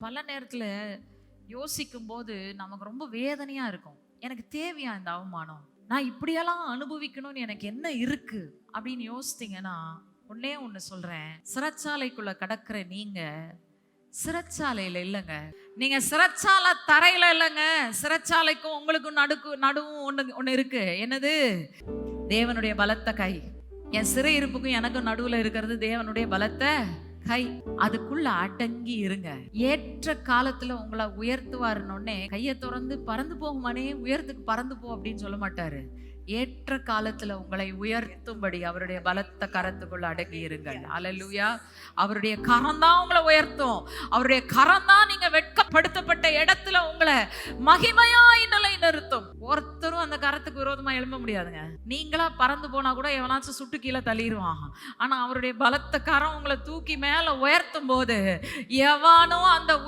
பல நேரத்துல யோசிக்கும் போது நமக்கு ரொம்ப வேதனையா இருக்கும். எனக்கு தேவையா இந்த அவமானம்? நான் இப்படியெல்லாம் அனுபவிக்கணும்னு எனக்கு என்ன இருக்கு அப்படின்னு யோசித்தீங்கன்னா, ஒன்னே ஒண்ணு சொல்றேன். சிறைச்சாலைக்குள்ள கடக்கிற நீங்க சிறைச்சாலையில இல்லைங்க. நீங்க சிறைச்சாலை தரையில இல்லைங்க. சிறைச்சாலைக்கும் உங்களுக்கும் நடுவும் ஒண்ணு இருக்கு. என்னது? தேவனுடைய பலத்த கை. என் சிறை இருப்புக்கும் எனக்கும் நடுவுல இருக்கிறது தேவனுடைய பலத்த கை. அதுக்குள்ள அடங்கி இருங்க. ஏற்ற காலத்துல உங்களை உயர்த்துவாருன்னொன்னே கையை திறந்து பறந்து போகுமானே உயரத்துக்கு பறந்து போ அப்படின்னு சொல்ல மாட்டாரு. ஏற்ற காலத்துல உங்களை உயர்த்தும்படி அவருடைய பலத்த கரத்துக்குள்ள அடங்கி இருங்கள். அல்லேலூயா. அவருடைய கரம் தான் உங்களை உயர்த்தும். அவருடைய கரம் தான் நீங்க வெட்கப்படுத்தப்பட்ட இடத்துல உங்களை மகிமையாய் நிலை நிறுத்தும். ஒருத்தரும் அந்த கரத்துக்கு விரோதமா எழும்ப முடியாதுங்க. நீங்களா பறந்து போனா கூட எவனாச்சும் சுட்டு கீழே தள்ளிடுவான். ஆனா அவருடைய பலத்த கரம் உங்களை தூக்கி மேல உயர்த்தும் போது எவனும் அந்த